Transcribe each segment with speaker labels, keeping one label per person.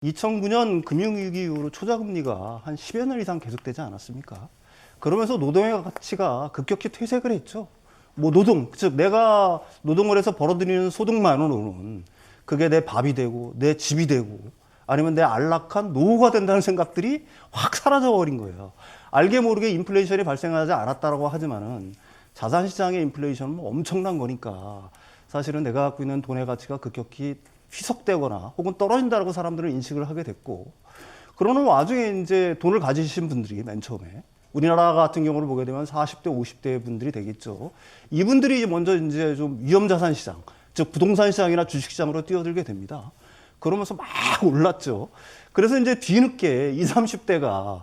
Speaker 1: 2009년 금융위기 이후로 초저금리가 한 10여 년 이상 계속되지 않았습니까? 그러면서 노동의 가치가 급격히 퇴색을 했죠. 뭐 노동, 즉 내가 노동을 해서 벌어들이는 소득만으로는 그게 내 밥이 되고 내 집이 되고 아니면 내 안락한 노후가 된다는 생각들이 확 사라져 버린 거예요. 알게 모르게 인플레이션이 발생하지 않았다라고 하지만은 자산시장의 인플레이션은 뭐 엄청난 거니까 사실은 내가 갖고 있는 돈의 가치가 급격히 희석되거나 혹은 떨어진다라고 사람들은 인식을 하게 됐고, 그러는 와중에 이제 돈을 가지신 분들이 맨 처음에 우리나라 같은 경우를 보게 되면 40대, 50대 분들이 되겠죠. 이분들이 먼저 이제 좀 위험자산 시장, 즉 부동산 시장이나 주식 시장으로 뛰어들게 됩니다. 그러면서 막 올랐죠. 그래서 이제 뒤늦게 20, 30대가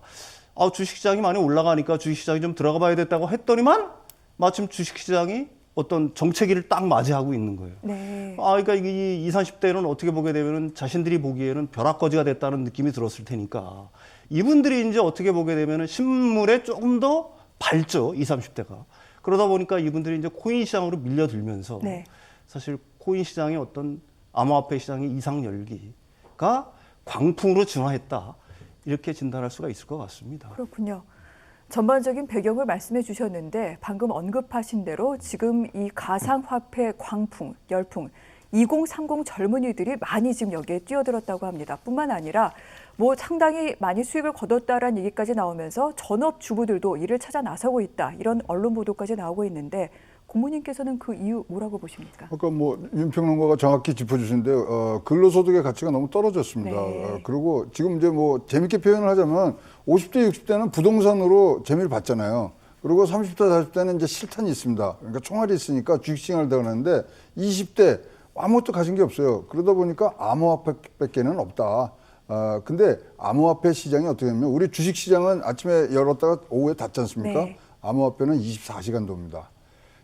Speaker 1: 주식 시장이 많이 올라가니까 주식 시장이 좀 들어가 봐야 됐다고 했더니만 마침 주식 시장이 어떤 정체기를 딱 맞이하고 있는 거예요.
Speaker 2: 네.
Speaker 1: 그러니까 이 20, 30대는 어떻게 보게 되면 자신들이 보기에는 벼락거지가 됐다는 느낌이 들었을 테니까 이분들이 이제 어떻게 보게 되면 신물에 조금 더 밝죠, 20, 30대가. 그러다 보니까 이분들이 이제 코인 시장으로 밀려들면서
Speaker 2: 네.
Speaker 1: 사실 코인 시장의 어떤 암호화폐 시장의 이상 열기가 광풍으로 진화했다. 이렇게 진단할 수가 있을 것 같습니다.
Speaker 2: 그렇군요. 전반적인 배경을 말씀해 주셨는데 방금 언급하신 대로 지금 이 가상화폐 광풍, 열풍, 2030 젊은이들이 많이 지금 여기에 뛰어들었다고 합니다. 뿐만 아니라 뭐 상당히 많이 수익을 거뒀다라는 얘기까지 나오면서 전업주부들도 이를 찾아 나서고 있다. 이런 언론 보도까지 나오고 있는데 고모님께서는 그 이유 뭐라고 보십니까?
Speaker 3: 아까 뭐 윤평론가가 정확히 짚어주신데요. 근로소득의 가치가 너무 떨어졌습니다.
Speaker 2: 네.
Speaker 3: 그리고 지금 이제 뭐 재밌게 표현을 하자면 50대, 60대는 부동산으로 재미를 봤잖아요. 그리고 30대, 40대는 이제 실탄이 있습니다. 그러니까 총알이 있으니까 주식시장을 들어가는데 20대 아무것도 가진 게 없어요. 그러다 보니까 암호화폐밖에는 없다. 근데 암호화폐 시장이 어떻게 되냐면 우리 주식시장은 아침에 열었다가 오후에 닫지 않습니까?
Speaker 2: 네.
Speaker 3: 암호화폐는 24시간 돕니다.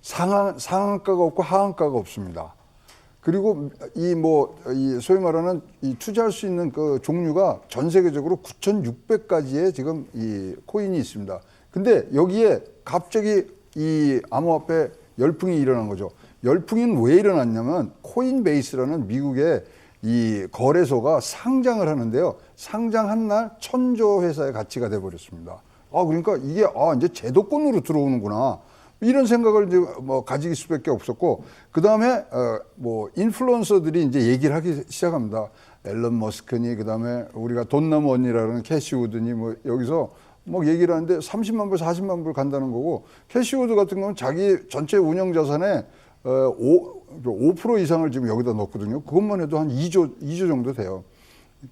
Speaker 3: 상한가가 없고 하한가가 없습니다. 그리고 이 소위 말하는 이 투자할 수 있는 그 종류가 전 세계적으로 9,600가지의 지금 이 코인이 있습니다. 근데 여기에 갑자기 이 암호화폐 열풍이 일어난 거죠. 열풍이 왜 일어났냐면 코인베이스라는 미국의 이 거래소가 상장을 하는데요. 상장한 날 1,000조 회사의 가치가 돼 버렸습니다. 그러니까 이게 이제 제도권으로 들어오는구나. 이런 생각을 이제 뭐 가질 수밖에 없었고, 그 다음에 뭐 인플루언서들이 이제 얘기를 하기 시작합니다. 앨런 머스크니, 그 다음에 우리가 돈나무 언니라는 캐시우드니 뭐 여기서 뭐 얘기를 하는데 30만 불, 40만 불 간다는 거고, 캐시우드 같은 경우는 자기 전체 운영 자산의 5% 이상을 지금 여기다 넣었거든요. 그것만 해도 한 2조 정도 돼요.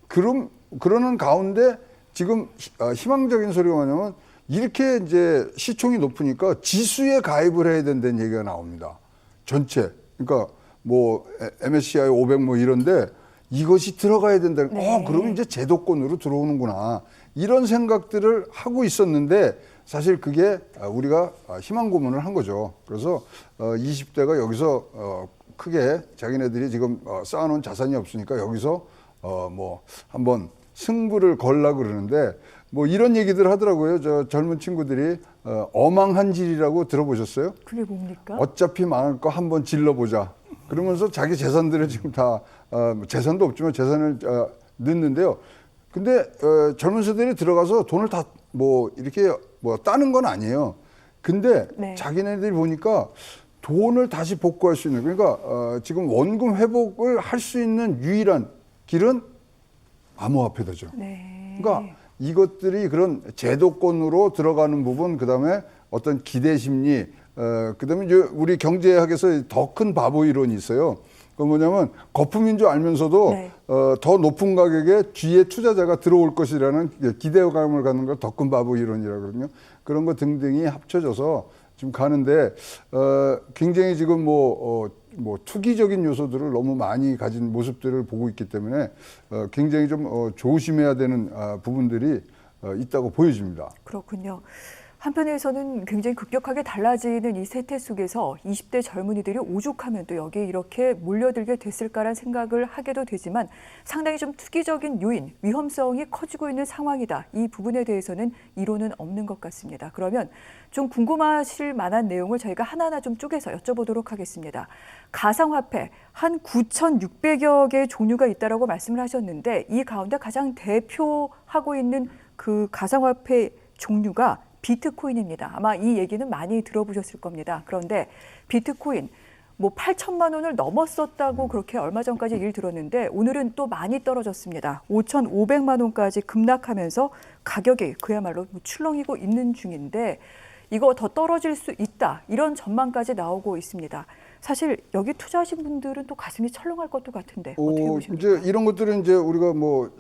Speaker 3: 그러는 가운데 지금 희망적인 소리가 뭐냐면 이렇게 이제 시총이 높으니까 지수에 가입을 해야 된다는 얘기가 나옵니다. 전체. 그러니까 뭐 MSCI 500 뭐 이런데 이것이 들어가야 된다는,
Speaker 2: 네.
Speaker 3: 그러면 이제 제도권으로 들어오는구나. 이런 생각들을 하고 있었는데 사실 그게 우리가 희망 고문을 한 거죠. 그래서 20대가 여기서 크게 자기네들이 지금 쌓아놓은 자산이 없으니까 여기서 뭐 한번 승부를 걸라 그러는데 뭐 이런 얘기들 하더라고요. 저 젊은 친구들이 어망한질이라고 들어보셨어요?
Speaker 2: 그게 뭡니까?
Speaker 3: 어차피 망할 거 한번 질러보자. 그러면서 자기 재산들을 지금 다 재산도 없지만 재산을 넣는데요. 근데 젊은 세대들이 들어가서 돈을 다 뭐 이렇게 뭐 따는 건 아니에요. 근데
Speaker 2: 네.
Speaker 3: 자기네들이 보니까 돈을 다시 복구할 수 있는, 그러니까 지금 원금 회복을 할 수 있는 유일한 길은 암호화폐죠.
Speaker 2: 네.
Speaker 3: 그러니까 이것들이 그런 제도권으로 들어가는 부분, 그다음에 어떤 기대 심리, 그다음에 이제 우리 경제학에서 더 큰 바보 이론이 있어요. 그 뭐냐면 거품인 줄 알면서도
Speaker 2: 네.
Speaker 3: 더 높은 가격에 뒤에 투자자가 들어올 것이라는 기대감을 갖는 걸 더 큰 바보 이론이라고 그러거든요. 그런 거 등등이 합쳐져서 지금 가는데 굉장히 지금 뭐 투기적인 요소들을 너무 많이 가진 모습들을 보고 있기 때문에 굉장히 좀 조심해야 되는 부분들이 있다고 보여집니다.
Speaker 2: 그렇군요. 한편에서는 굉장히 급격하게 달라지는 이 세태 속에서 20대 젊은이들이 오죽하면 또 여기에 이렇게 몰려들게 됐을까라는 생각을 하게도 되지만 상당히 좀 투기적인 요인, 위험성이 커지고 있는 상황이다. 이 부분에 대해서는 이론은 없는 것 같습니다. 그러면 좀 궁금하실 만한 내용을 저희가 하나하나 좀 쪼개서 여쭤보도록 하겠습니다. 가상화폐 한 9,600여 개의 종류가 있다라고 말씀을 하셨는데 이 가운데 가장 대표하고 있는 그 가상화폐 종류가 비트코인입니다. 아마 이 얘기는 많이 들어보셨을 겁니다. 그런데 비트코인 뭐 8천만 원을 넘었었다고 그렇게 얼마 전까지 얘기를 들었는데 오늘은 또 많이 떨어졌습니다. 5,500만 원까지 급락하면서 가격이 그야말로 출렁이고 있는 중인데 이거 더 떨어질 수 있다. 이런 전망까지 나오고 있습니다. 사실 여기 투자하신 분들은 또 가슴이 철렁할 것도 같은데 어떻게 보십니까?
Speaker 3: 이제 이런 것들은 이제 우리가 뭐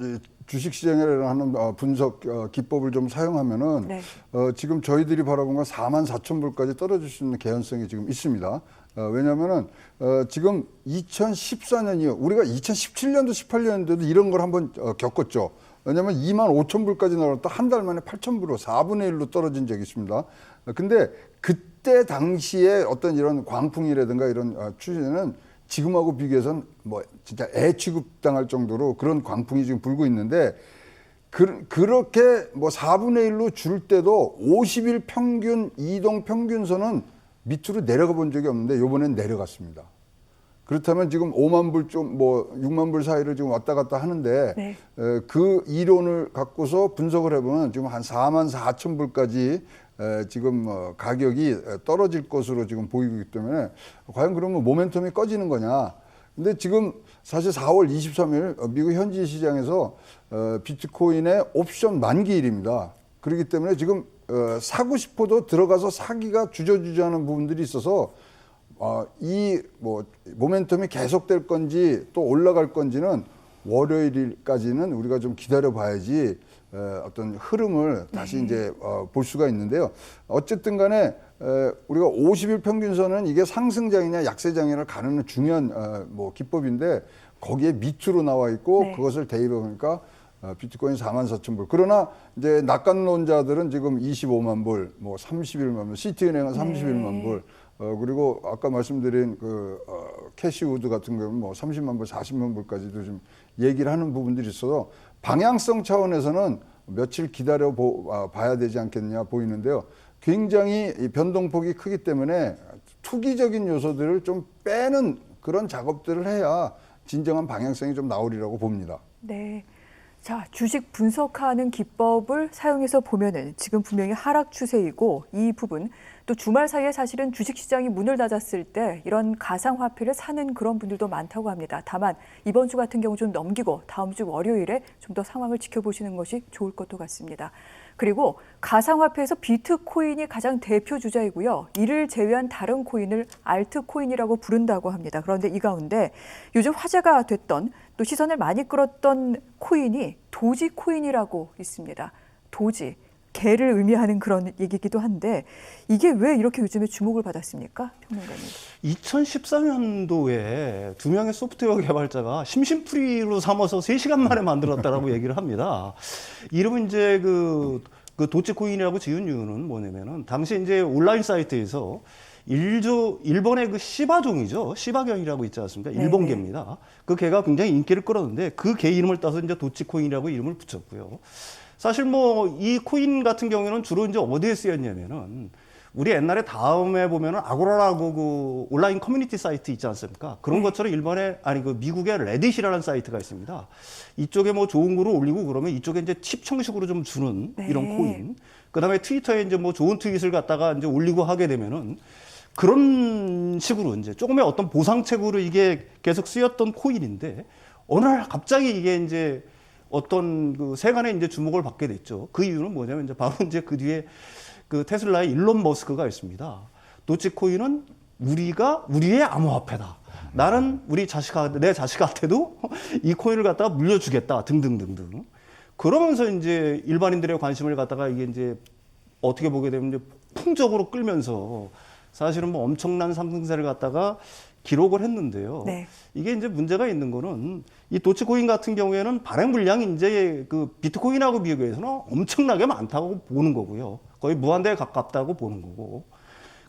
Speaker 3: 주식 시장에 하는 분석 기법을 좀 사용하면은
Speaker 2: 네.
Speaker 3: 지금 저희들이 바라본 건 44,000불까지 떨어질 수 있는 개연성이 지금 있습니다. 왜냐하면은 지금 2014년이요. 우리가 2017년도 18년도에도 이런 걸 한번 겪었죠. 왜냐하면 25,000불까지 나왔다 한 달 만에 8,000불로 4분의 1로 떨어진 적이 있습니다. 근데 그때 당시에 어떤 이런 광풍이라든가 이런 추세는 지금하고 비교해서는 뭐 진짜 애 취급당할 정도로 그런 광풍이 지금 불고 있는데 그렇게 뭐 4분의 1로 줄 때도 50일 평균 이동 평균선은 밑으로 내려가 본 적이 없는데 이번엔 내려갔습니다. 그렇다면 지금 5만 불 좀 뭐 6만 불 사이를 지금 왔다 갔다 하는데
Speaker 2: 네.
Speaker 3: 그 이론을 갖고서 분석을 해보면 지금 한 4만 4천 불까지 지금 가격이 떨어질 것으로 지금 보이고 있기 때문에 과연 그러면 모멘텀이 꺼지는 거냐. 근데 지금 사실 4월 23일 미국 현지 시장에서 비트코인의 옵션 만기일입니다. 그렇기 때문에 지금 사고 싶어도 들어가서 사기가 주저주저하는 부분들이 있어서 이 뭐 모멘텀이 계속될 건지 또 올라갈 건지는 월요일까지는 우리가 좀 기다려 봐야지 어떤 흐름을 다시 이제 볼 수가 있는데요. 어쨌든 간에 우리가 50일 평균선은 이게 상승장이냐 약세장이냐를 가르는 중요한 뭐 기법인데 거기에 밑으로 나와 있고
Speaker 2: 네.
Speaker 3: 그것을 대입해 보니까 비트코인 44,000불. 그러나 이제 낙관론자들은 지금 25만 불, 뭐 31만 불, 시티은행은 31만 불, 그리고 아까 말씀드린 캐시우드 같은 경우는 뭐 30만 불, 40만 불까지도 좀 얘기를 하는 부분들이 있어서 방향성 차원에서는 며칠 기다려 봐야 되지 않겠냐 보이는데요. 굉장히 이 변동폭이 크기 때문에 투기적인 요소들을 좀 빼는 그런 작업들을 해야 진정한 방향성이 좀 나오리라고 봅니다.
Speaker 2: 네. 자, 주식 분석하는 기법을 사용해서 보면은 지금 분명히 하락 추세이고 이 부분 또 주말 사이에 사실은 주식시장이 문을 닫았을 때 이런 가상화폐를 사는 그런 분들도 많다고 합니다. 다만 이번 주 같은 경우 좀 넘기고 다음 주 월요일에 좀 더 상황을 지켜보시는 것이 좋을 것도 같습니다. 그리고 가상화폐에서 비트코인이 가장 대표 주자이고요. 이를 제외한 다른 코인을 알트코인이라고 부른다고 합니다. 그런데 이 가운데 요즘 화제가 됐던 또 시선을 많이 끌었던 코인이 도지코인이라고 있습니다. 도지, 개를 의미하는 그런 얘기이기도 한데 이게 왜 이렇게 요즘에 주목을 받았습니까? 평론가님.
Speaker 1: 2014년도에 두 명의 소프트웨어 개발자가 심심풀이로 삼아서 3시간 만에 만들었다라고 얘기를 합니다. 이름은 이제 그 도치코인이라고 지은 이유는 뭐냐면은 당시 이제 온라인 사이트에서 일본의 그 시바종이죠. 시바견이라고 있지 않습니까? 일본
Speaker 2: 네네.
Speaker 1: 개입니다. 그 개가 굉장히 인기를 끌었는데 그 개 이름을 따서 이제 도치코인이라고 이름을 붙였고요. 사실 뭐 이 코인 같은 경우에는 주로 이제 어디에 쓰였냐면은 우리 옛날에 다음에 보면은 아고라라고 그 온라인 커뮤니티 사이트 있지 않습니까? 그런 것처럼 그 미국의 레딧이라는 사이트가 있습니다. 이쪽에 뭐 좋은 글을 올리고 그러면 이쪽에 이제 팁 형식으로 좀 주는
Speaker 2: 네.
Speaker 1: 이런 코인. 그다음에 트위터에 이제 뭐 좋은 트윗을 갖다가 이제 올리고 하게 되면은 그런 식으로 이제 조금의 어떤 보상책으로 이게 계속 쓰였던 코인인데 어느 날 갑자기 이게 이제 어떤 그 세간의 이제 주목을 받게 됐죠. 그 이유는 뭐냐면 이제 바로 이제 그 뒤에 그 테슬라의 일론 머스크가 있습니다. 도치코인은 우리의 암호화폐다. 나는 내 자식한테도 이 코인을 갖다가 물려주겠다. 등등등등. 그러면서 이제 일반인들의 관심을 갖다가 이게 이제 어떻게 보게 되면 이제 풍적으로 끌면서 사실은 뭐 엄청난 상승세를 갖다가 기록을 했는데요.
Speaker 2: 네.
Speaker 1: 이게 이제 문제가 있는 거는 이 도치코인 같은 경우에는 발행 물량이 이제 그 비트코인하고 비교해서는 엄청나게 많다고 보는 거고요. 거의 무한대에 가깝다고 보는 거고.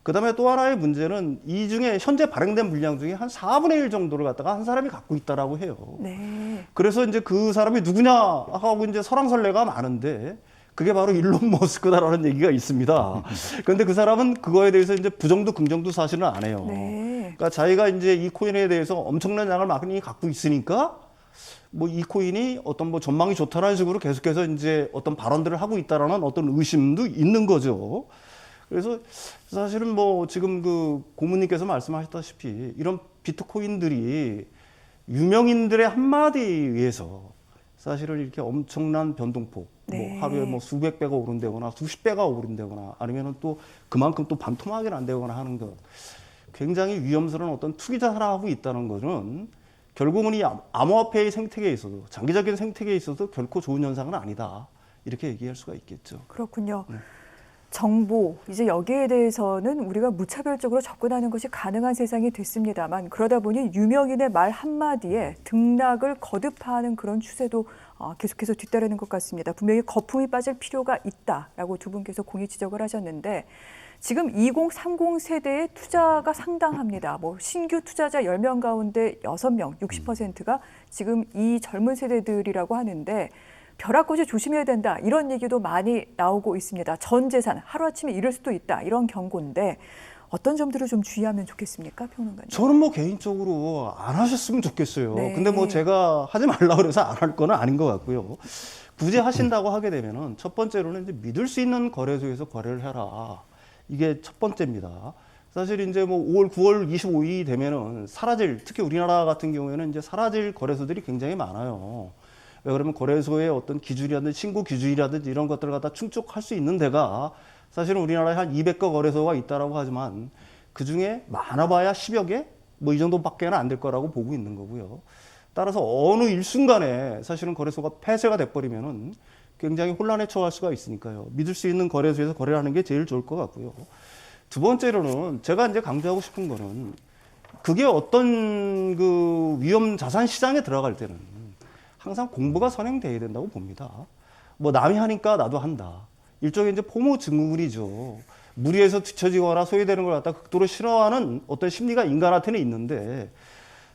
Speaker 1: 그다음에 또 하나의 문제는 이 중에 현재 발행된 물량 중에 한 4분의 1 정도를 갖다가 한 사람이 갖고 있다라고 해요.
Speaker 2: 네.
Speaker 1: 그래서 이제 그 사람이 누구냐 하고 이제 설왕설래가 많은데 그게 바로 일론 머스크다라는 얘기가 있습니다. 그런데 그 사람은 그거에 대해서 이제 부정도 긍정도 사실은 안 해요.
Speaker 2: 네.
Speaker 1: 그러니까 자기가 이제 이 코인에 대해서 엄청난 양을 많이 갖고 있으니까 뭐 이 코인이 어떤 뭐 전망이 좋다는 식으로 계속해서 이제 어떤 발언들을 하고 있다라는 어떤 의심도 있는 거죠. 그래서 사실은 뭐 지금 그 고문님께서 말씀하셨다시피 이런 비트코인들이 유명인들의 한마디에 의해서 사실은 이렇게 엄청난 변동폭,
Speaker 2: 네.
Speaker 1: 뭐 하루에 뭐 수백 배가 오른다거나 수십 배가 오른다거나 아니면은 또 그만큼 또 반토막이 난다거나 하는 것, 굉장히 위험스러운 어떤 투기자 하고 있다는 것은 결국은 이 암호화폐의 생태계에 있어도 장기적인 생태계에 있어도 결코 좋은 현상은 아니다. 이렇게 얘기할 수가 있겠죠.
Speaker 2: 그렇군요. 정보, 이제 여기에 대해서는 우리가 무차별적으로 접근하는 것이 가능한 세상이 됐습니다만 그러다 보니 유명인의 말 한마디에 등락을 거듭하는 그런 추세도 계속해서 뒤따르는 것 같습니다. 분명히 거품이 빠질 필요가 있다라고 두 분께서 공히 지적을 하셨는데 지금 2030 세대의 투자가 상당합니다. 뭐 신규 투자자 10명 가운데 6명, 60%가 지금 이 젊은 세대들이라고 하는데 벼락거지 조심해야 된다 이런 얘기도 많이 나오고 있습니다. 전 재산 하루아침에 잃을 수도 있다 이런 경고인데 어떤 점들을 좀 주의하면 좋겠습니까, 평론가님?
Speaker 1: 저는 뭐 개인적으로 안 하셨으면 좋겠어요.
Speaker 2: 네.
Speaker 1: 근데 뭐 제가 하지 말라 그래서 안 할 거는 아닌 것 같고요. 굳이 하신다고 하게 되면은 첫 번째로는 이제 믿을 수 있는 거래소에서 거래를 해라. 이게 첫 번째입니다. 사실 이제 뭐 5월, 9월 25일이 되면은 사라질, 특히 우리나라 같은 경우에는 이제 사라질 거래소들이 굉장히 많아요. 왜 그러면 거래소의 어떤 기준이라든지 신고 기준이라든지 이런 것들을 갖다 충족할 수 있는 데가 사실은 우리나라에 한 200개 거래소가 있다라고 하지만 그 중에 많아봐야 10여 개? 뭐 이 정도밖에는 안 될 거라고 보고 있는 거고요. 따라서 어느 일순간에 사실은 거래소가 폐쇄가 돼버리면은 굉장히 혼란에 처할 수가 있으니까요. 믿을 수 있는 거래소에서 거래를 하는 게 제일 좋을 것 같고요. 두 번째로는 제가 이제 강조하고 싶은 거는 그게 어떤 그 위험 자산 시장에 들어갈 때는 항상 공부가 선행돼야 된다고 봅니다. 뭐 남이 하니까 나도 한다. 일종의 이제 포모 증후군이죠. 무리해서 뒤처지거나 소외되는 걸 갖다 극도로 싫어하는 어떤 심리가 인간한테는 있는데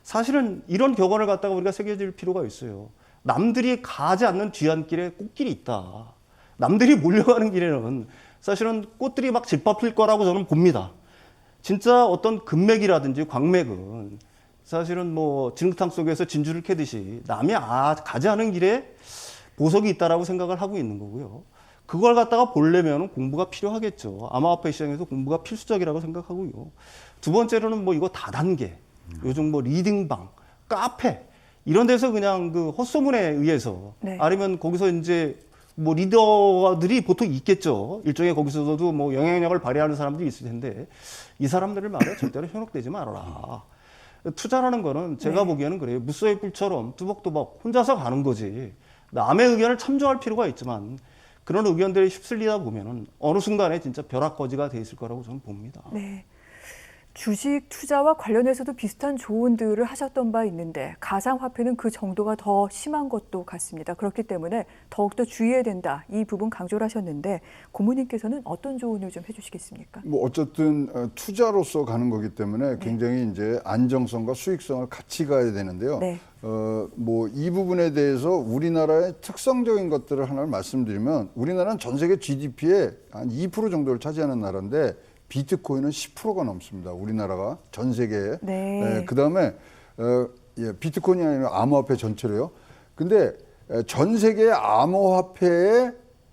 Speaker 1: 사실은 이런 격언을 갖다가 우리가 새겨질 필요가 있어요. 남들이 가지 않는 뒤안길에 꽃길이 있다. 남들이 몰려가는 길에는 사실은 꽃들이 막 짓밟힐 거라고 저는 봅니다. 진짜 어떤 금맥이라든지 광맥은 사실은 뭐 진흙탕 속에서 진주를 캐듯이 남이 가지 않은 길에 보석이 있다라고 생각을 하고 있는 거고요. 그걸 갖다가 보려면 공부가 필요하겠죠. 암호화폐 시장에서 공부가 필수적이라고 생각하고요. 두 번째로는 뭐 이거 다단계, 요즘 뭐 리딩방, 카페 이런 데서 그냥 그 헛소문에 의해서
Speaker 2: 네.
Speaker 1: 아니면 거기서 이제 뭐 리더들이 보통 있겠죠. 일종의 거기서도 뭐 영향력을 발휘하는 사람들이 있을 텐데 이 사람들을 말해 절대로 현혹되지 말아라. 투자라는 거는 제가 보기에는 그래요. 무쏘의 뿔처럼 뚜벅뚜벅 혼자서 가는 거지. 남의 의견을 참조할 필요가 있지만 그런 의견들에 휩쓸리다 보면은 어느 순간에 진짜 벼락거지가 돼 있을 거라고 저는 봅니다.
Speaker 2: 네. 주식 투자와 관련해서도 비슷한 조언들을 하셨던 바 있는데 가상화폐는 그 정도가 더 심한 것도 같습니다. 그렇기 때문에 더욱더 주의해야 된다. 이 부분 강조를 하셨는데 고모님께서는 어떤 조언을 좀 해주시겠습니까?
Speaker 3: 뭐 어쨌든 투자로서 가는 거기 때문에 굉장히 이제 안정성과 수익성을 같이 가야 되는데요.
Speaker 2: 네.
Speaker 3: 뭐 이 부분에 대해서 우리나라의 특성적인 것들을 하나 말씀드리면 우리나라는 전 세계 GDP의 한 2% 정도를 차지하는 나라인데 비트코인은 10%가 넘습니다. 우리나라가 전 세계에.
Speaker 2: 네.
Speaker 3: 그다음에 비트코인이 아니라 암호화폐 전체로요. 근데 전 세계 암호화폐에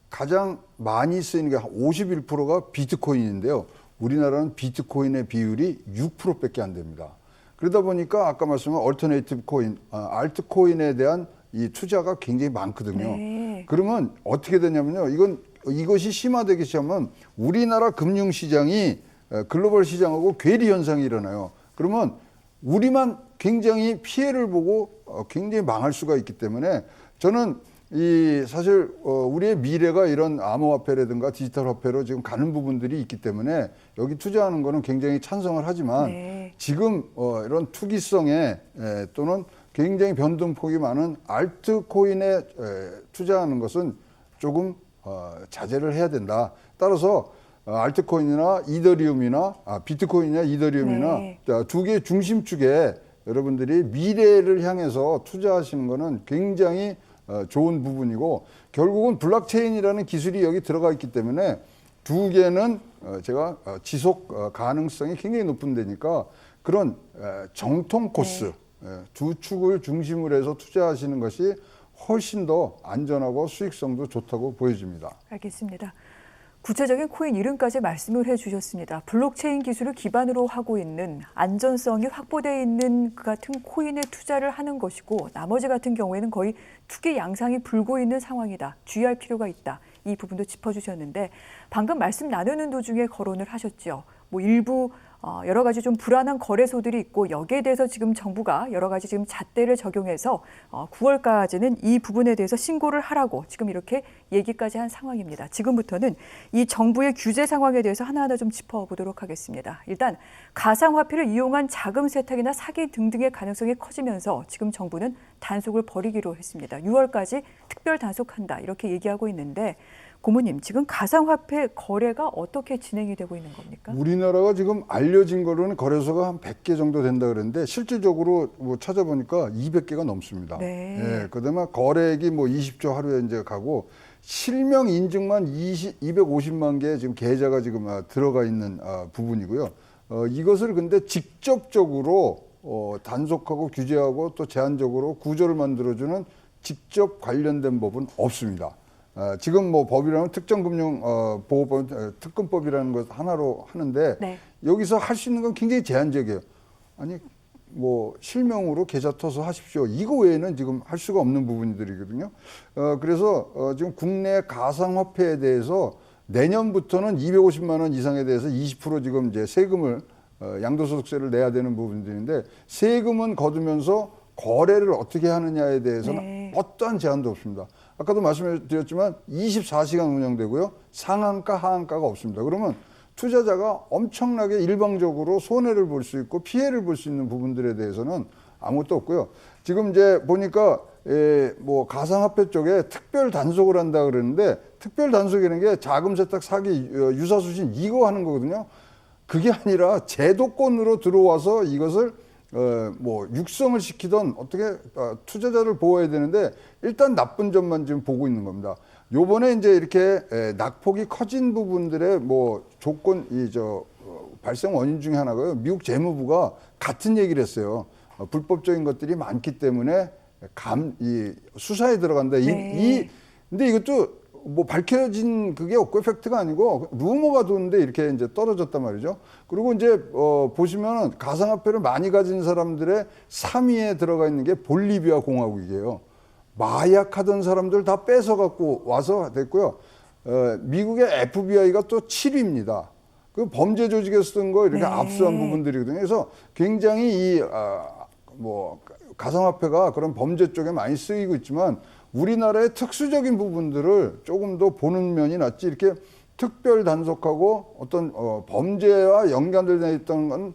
Speaker 3: 가장 많이 쓰이는 게 한 51%가 비트코인인데요. 우리나라는 비트코인의 비율이 6%밖에 안 됩니다. 그러다 보니까 아까 말씀한 얼터네이티브 코인, 알트코인에 대한 이 투자가 굉장히 많거든요.
Speaker 2: 네.
Speaker 3: 그러면 어떻게 되냐면요. 이것이 심화되기 시작하면 우리나라 금융시장이 글로벌 시장하고 괴리 현상이 일어나요. 그러면 우리만 굉장히 피해를 보고 굉장히 망할 수가 있기 때문에 저는 사실 우리의 미래가 이런 암호화폐라든가 디지털 화폐로 지금 가는 부분들이 있기 때문에 여기 투자하는 거는 굉장히 찬성을 하지만
Speaker 2: 네.
Speaker 3: 지금 이런 투기성에 또는 굉장히 변동폭이 많은 알트코인에 투자하는 것은 조금 자제를 해야 된다. 따라서 알트코인이나 이더리움이나 비트코인이나 이더리움이나
Speaker 2: 네.
Speaker 3: 두 개의 중심축에 여러분들이 미래를 향해서 투자하시는 거는 굉장히 좋은 부분이고, 결국은 블록체인이라는 기술이 여기 들어가 있기 때문에 두 개는 제가 지속 가능성이 굉장히 높은 데니까 그런 정통 코스 두 축을 중심으로 해서 투자하시는 것이 훨씬 더 안전하고 수익성도 좋다고 보여집니다.
Speaker 2: 알겠습니다. 구체적인 코인 이름까지 말씀을 해주셨습니다. 블록체인 기술을 기반으로 하고 있는 안전성이 확보되어 있는 그 같은 코인에 투자를 하는 것이고, 나머지 같은 경우에는 거의 투기 양상이 불고 있는 상황이다. 주의할 필요가 있다. 이 부분도 짚어주셨는데, 방금 말씀 나누는 도중에 거론을 하셨죠. 뭐 일부 여러 가지 좀 불안한 거래소들이 있고, 여기에 대해서 지금 정부가 여러 가지 지금 잣대를 적용해서 9월까지는 이 부분에 대해서 신고를 하라고 지금 이렇게 얘기까지 한 상황입니다. 지금부터는 이 정부의 규제 상황에 대해서 하나하나 좀 짚어보도록 하겠습니다. 일단 가상화폐를 이용한 자금 세탁이나 사기 등등의 가능성이 커지면서 지금 정부는 단속을 벌이기로 했습니다. 6월까지 특별 단속한다 이렇게 얘기하고 있는데, 고모님, 지금 가상화폐 거래가 어떻게 진행이 되고 있는 겁니까?
Speaker 3: 우리나라가 지금 알려진 거로는 거래소가 한 100개 정도 된다 그랬는데, 실질적으로 뭐 찾아보니까 200개가 넘습니다.
Speaker 2: 네.
Speaker 3: 예, 그다음에 거래액이 뭐 20조 하루에 이제 가고, 실명 인증만 250만 개 지금 계좌가 지금 들어가 있는 부분이고요. 이것을 근데 직접적으로 단속하고 규제하고 또 제한적으로 구조를 만들어주는 직접 관련된 법은 없습니다. 지금 뭐 법이라면 특정금융보호법, 특검법이라는 것 하나로 하는데,
Speaker 2: 네.
Speaker 3: 여기서 할 수 있는 건 굉장히 제한적이에요. 아니 뭐 실명으로 계좌 터서 하십시오. 이거 외에는 지금 할 수가 없는 부분들이거든요. 그래서 지금 국내 가상화폐에 대해서 내년부터는 250만 원 이상에 대해서 20% 지금 이제 세금을 양도소득세를 내야 되는 부분들인데, 세금은 거두면서 거래를 어떻게 하느냐에 대해서는
Speaker 2: 네.
Speaker 3: 어떠한 제한도 없습니다. 아까도 말씀드렸지만 24시간 운영되고요. 상한가, 하한가가 없습니다. 그러면 투자자가 엄청나게 일방적으로 손해를 볼 수 있고 피해를 볼 수 있는 부분들에 대해서는 아무것도 없고요. 지금 이제 보니까 뭐 가상화폐 쪽에 특별 단속을 한다 그러는데, 특별 단속이라는 게 자금 세탁, 사기, 유사수신 이거 하는 거거든요. 그게 아니라 제도권으로 들어와서 이것을 뭐 육성을 시키던 어떻게 투자자를 보호해야 되는데, 일단 나쁜 점만 지금 보고 있는 겁니다. 요번에 이제 이렇게 낙폭이 커진 부분들의 뭐 조건, 발생 원인 중에 하나가요. 미국 재무부가 같은 얘기를 했어요. 불법적인 것들이 많기 때문에 이 수사에 들어간다.
Speaker 2: 네.
Speaker 3: 근데 이것도 뭐 밝혀진 그게 없고 팩트가 아니고 루머가 도는데 이렇게 이제 떨어졌단 말이죠. 그리고 이제 보시면은 가상화폐를 많이 가진 사람들의 3위에 들어가 있는 게 볼리비아 공화국이에요. 마약하던 사람들 다 뺏어 갖고 와서 됐고요. 미국의 FBI가 또 7위입니다. 그 범죄 조직에서 쓴 거 이렇게
Speaker 2: 네.
Speaker 3: 압수한 부분들이거든요. 그래서 굉장히 뭐 가상화폐가 그런 범죄 쪽에 많이 쓰이고 있지만, 우리나라의 특수적인 부분들을 조금 더 보는 면이 낫지, 이렇게 특별 단속하고 어떤 범죄와 연관되어 있던 건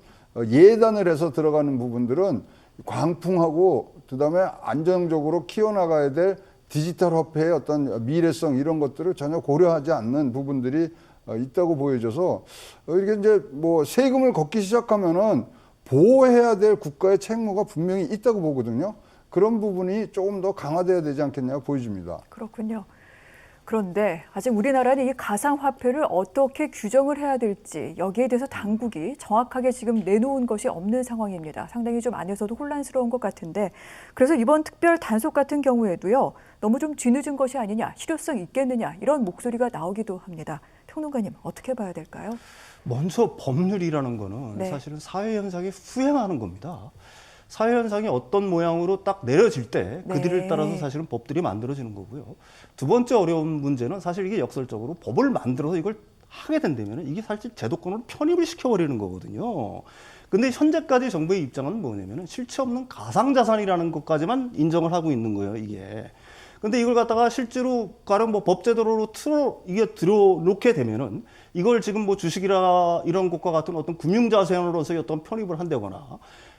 Speaker 3: 예단을 해서 들어가는 부분들은 광풍하고 그다음에 안정적으로 키워나가야 될 디지털 화폐의 어떤 미래성, 이런 것들을 전혀 고려하지 않는 부분들이 있다고 보여져서, 이렇게 이제 뭐 세금을 걷기 시작하면은 보호해야 될 국가의 책무가 분명히 있다고 보거든요. 그런 부분이 조금 더 강화돼야 되지 않겠냐 보여집니다.
Speaker 2: 그렇군요. 그런데 아직 우리나라는 이 가상화폐를 어떻게 규정을 해야 될지, 여기에 대해서 당국이 정확하게 지금 내놓은 것이 없는 상황입니다. 상당히 좀 안에서도 혼란스러운 것 같은데, 그래서 이번 특별 단속 같은 경우에도요, 너무 좀 뒤늦은 것이 아니냐, 실효성 있겠느냐, 이런 목소리가 나오기도 합니다. 평론가님, 어떻게 봐야 될까요?
Speaker 1: 먼저 법률이라는 거는
Speaker 2: 네.
Speaker 1: 사실은 사회현상이 후행하는 겁니다. 사회현상이 어떤 모양으로 딱 내려질 때 그들을
Speaker 2: 네.
Speaker 1: 따라서 사실은 법들이 만들어지는 거고요. 두 번째 어려운 문제는 사실 이게 역설적으로 법을 만들어서 이걸 하게 된다면 이게 사실 제도권으로 편입을 시켜버리는 거거든요. 근데 현재까지 정부의 입장은 뭐냐면은 실체 없는 가상자산이라는 것까지만 인정을 하고 있는 거예요, 이게. 근데 이걸 갖다가 실제로 가령 뭐 법제도로 들어놓게 되면은 이걸 지금 뭐 주식이라 이런 것과 같은 어떤 금융자산으로서의 어떤 편입을 한다거나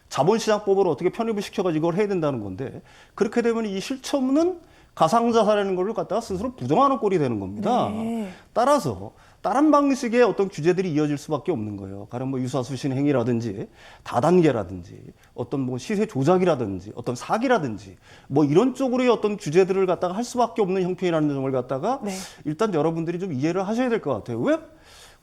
Speaker 1: 자본시장법으로 어떻게 편입을 시켜가지고 이걸 해야 된다는 건데, 그렇게 되면 이 실체 없는 가상자산이라는 걸 갖다가 스스로 부정하는 꼴이 되는 겁니다.
Speaker 2: 네.
Speaker 1: 따라서 다른 방식의 어떤 규제들이 이어질 수밖에 없는 거예요. 가령 뭐 유사수신 행위라든지 다단계라든지 어떤 뭐 시세 조작이라든지 어떤 사기라든지 뭐 이런 쪽으로의 어떤 규제들을 갖다가 할 수밖에 없는 형편이라는 점을 갖다가
Speaker 2: 네.
Speaker 1: 일단 여러분들이 좀 이해를 하셔야 될 것 같아요. 왜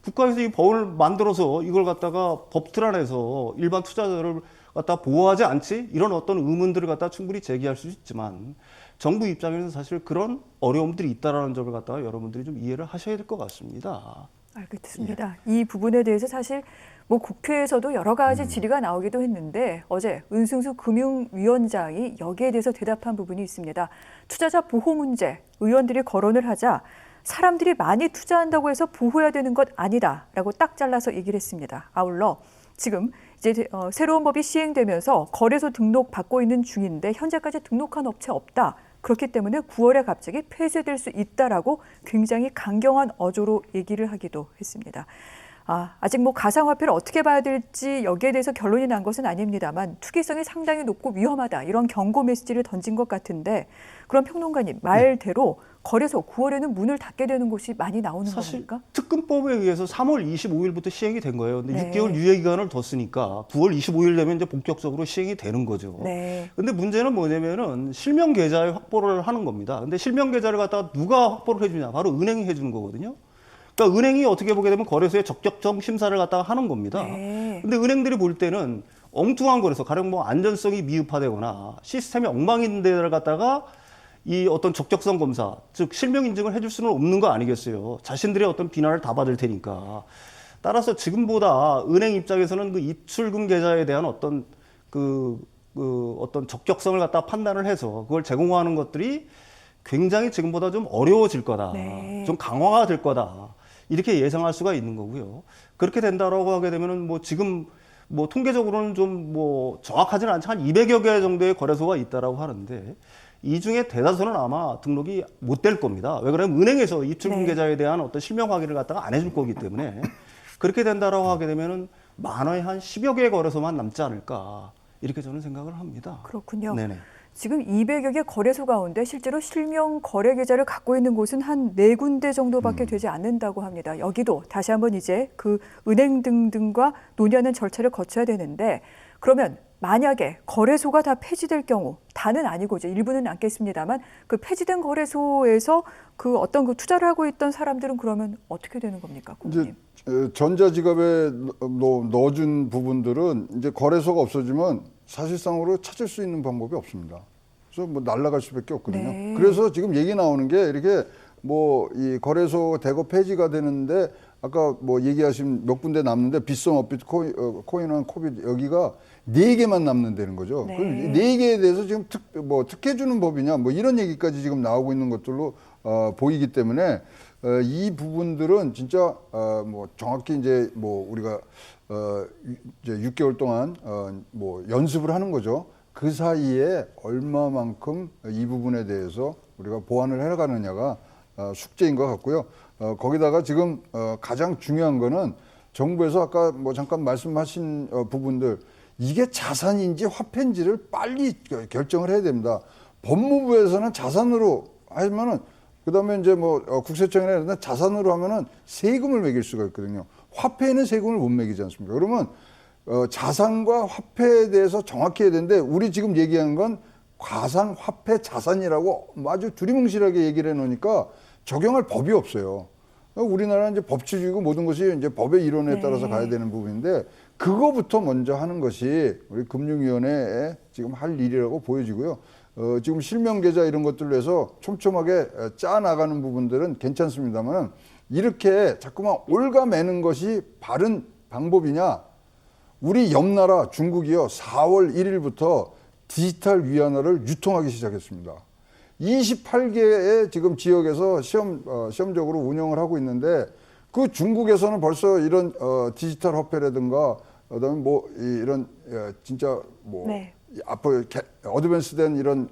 Speaker 1: 국가에서 이 법을 만들어서 이걸 갖다가 법 틀 안에서 일반 투자자를 갖다 보호하지 않지? 이런 어떤 의문들을 갖다 충분히 제기할 수 있지만 정부 입장에서 사실 그런 어려움들이 있다라는 점을 갖다가 여러분들이 좀 이해를 하셔야 될 것 같습니다.
Speaker 2: 알겠습니다. 이 부분에 대해서 사실 뭐 국회에서도 여러 가지 질의가 나오기도 했는데 어제 은승수 금융위원장이 여기에 대해서 대답한 부분이 있습니다. 투자자 보호 문제 의원들이 거론을 하자 사람들이 많이 투자한다고 해서 보호해야 되는 것 아니다라고 딱 잘라서 얘기를 했습니다. 아울러 지금 이제 새로운 법이 시행되면서 거래소 등록 받고 있는 중인데 현재까지 등록한 업체 없다. 그렇기 때문에 9월에 갑자기 폐쇄될 수 있다라고 굉장히 강경한 어조로 얘기를 하기도 했습니다. 아직 뭐 가상화폐를 어떻게 봐야 될지 여기에 대해서 결론이 난 것은 아닙니다만 투기성이 상당히 높고 위험하다 이런 경고 메시지를 던진 것 같은데 그럼 평론가님 말대로 거래소 9월에는 문을 닫게 되는 곳이 많이 나오는
Speaker 1: 사실
Speaker 2: 겁니까?
Speaker 1: 특근법에 의해서 3월 25일부터 시행이 된 거예요. 근데
Speaker 2: 네.
Speaker 1: 6개월 유예 기간을 뒀으니까 9월 25일 되면 이제 본격적으로 시행이 되는 거죠.
Speaker 2: 네.
Speaker 1: 근데 문제는 뭐냐면은 실명 계좌의 확보를 하는 겁니다. 근데 실명 계좌를 갖다가 누가 확보를 해주냐? 바로 은행이 해주는 거거든요. 그러니까 은행이 어떻게 보게 되면 거래소의 적격성 심사를 갖다가 하는 겁니다.
Speaker 2: 네.
Speaker 1: 근데 은행들이 볼 때는 엉뚱한 거래소, 가령 뭐 안전성이 미흡하다거나 시스템이 엉망인 데를 갖다가 이 어떤 적격성 검사, 즉 실명 인증을 해줄 수는 없는 거 아니겠어요. 자신들의 어떤 비난을 다 받을 테니까. 따라서 지금보다 은행 입장에서는 그 입출금 계좌에 대한 어떤 어떤 적격성을 갖다 판단을 해서 그걸 제공하는 것들이 굉장히 지금보다 좀 어려워질 거다.
Speaker 2: 네.
Speaker 1: 좀 강화가 될 거다. 이렇게 예상할 수가 있는 거고요. 그렇게 된다라고 하게 되면은 뭐 지금 뭐 통계적으로는 좀 뭐 정확하지는 않지만 한 200여 개 정도의 거래소가 있다라고 하는데 이 중에 대다수는 아마 등록이 못 될 겁니다. 왜 그러냐면 은행에서 입출금
Speaker 2: 네.
Speaker 1: 계좌에 대한 어떤 실명 확인을 갖다가 안 해줄 거기 때문에 그렇게 된다라고 하게 되면은 만화에 한 10여 개의 거래소만 남지 않을까 이렇게 저는 생각을 합니다.
Speaker 2: 그렇군요.
Speaker 1: 네네.
Speaker 2: 지금 200여 개 거래소 가운데 실제로 실명 거래 계좌를 갖고 있는 곳은 한 4군데 정도밖에 되지 않는다고 합니다. 여기도 다시 한번 이제 그 은행 등등과 논의하는 절차를 거쳐야 되는데 그러면 만약에 거래소가 다 폐지될 경우 다는 아니고 이제 일부는 남겠습니다만 그 폐지된 거래소에서 그 어떤 그 투자를 하고 있던 사람들은 그러면 어떻게 되는 겁니까, 고객님?
Speaker 3: 이제 전자지갑에 넣어준 부분들은 이제 거래소가 없어지면 사실상으로 찾을 수 있는 방법이 없습니다. 그래서 뭐 날아갈 수밖에 없거든요.
Speaker 2: 네.
Speaker 3: 그래서 지금 얘기 나오는 게 이렇게 뭐 이 거래소 대거 폐지가 되는데 아까 뭐 얘기하신 몇 군데 남는데 빗썸, 업비트, 코인원, 코빗 여기가 4개만 남는다는 거죠.
Speaker 2: 네.
Speaker 3: 그럼 4개에 대해서 지금 특혜주는 법이냐 뭐 이런 얘기까지 지금 나오고 있는 것들로 보이기 때문에 이 부분들은 진짜 뭐 정확히 이제 뭐 우리가 이제 6개월 동안 뭐 연습을 하는 거죠. 그 사이에 얼마만큼 이 부분에 대해서 우리가 보완을 해가느냐가 숙제인 것 같고요. 거기다가 지금 가장 중요한 거는 정부에서 아까 뭐 잠깐 말씀하신 부분들 이게 자산인지 화폐인지를 빨리 결정을 해야 됩니다. 법무부에서는 자산으로 하면은 그다음에 이제 뭐 국세청이나 이런 데 자산으로 하면은 세금을 매길 수가 있거든요. 화폐에는 세금을 못 매기지 않습니까? 그러면 자산과 화폐에 대해서 정확히 해야 되는데 우리 지금 얘기한 건 가상화폐 자산이라고 아주 두리뭉실하게 얘기를 해놓으니까 적용할 법이 없어요. 우리나라는 이제 법치주의고 모든 것이 이제 법의 이론에
Speaker 2: 네.
Speaker 3: 따라서 가야 되는 부분인데 그거부터 먼저 하는 것이 우리 금융위원회에 지금 할 일이라고 보여지고요. 지금 실명계좌 이런 것들로 해서 촘촘하게 짜 나가는 부분들은 괜찮습니다만 이렇게 자꾸만 올가매는 것이 바른 방법이냐? 우리 옆 나라 중국이요 4월 1일부터 디지털 위안화를 유통하기 시작했습니다. 28개의 지금 지역에서 시험적으로 운영을 하고 있는데 그 중국에서는 벌써 이런 디지털 화폐라든가 그다음에 뭐 이런 진짜 뭐
Speaker 2: 네.
Speaker 3: 앞으로 어드밴스된 이런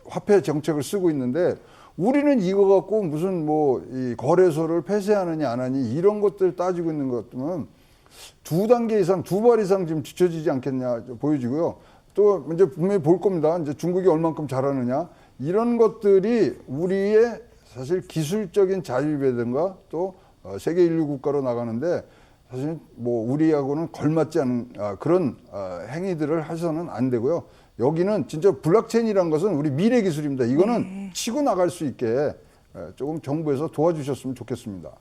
Speaker 3: 화폐 정책을 쓰고 있는데 우리는 이거 갖고 무슨 뭐 이 거래소를 폐쇄하느냐 안 하니 이런 것들 따지고 있는 것들은 2단계 이상, 2발 이상 지금 뒤처지지 않겠냐 보여지고요. 또 이제 분명히 볼 겁니다. 이제 중국이 얼만큼 잘하느냐. 이런 것들이 우리의 사실 기술적인 자율배든가 또 세계 인류 국가로 나가는데 사실 뭐 우리하고는 걸맞지 않은 그런 행위들을 해서는 안 되고요. 여기는 진짜 블록체인이라는 것은 우리 미래 기술입니다. 이거는 치고 나갈 수 있게 조금 정부에서 도와주셨으면 좋겠습니다.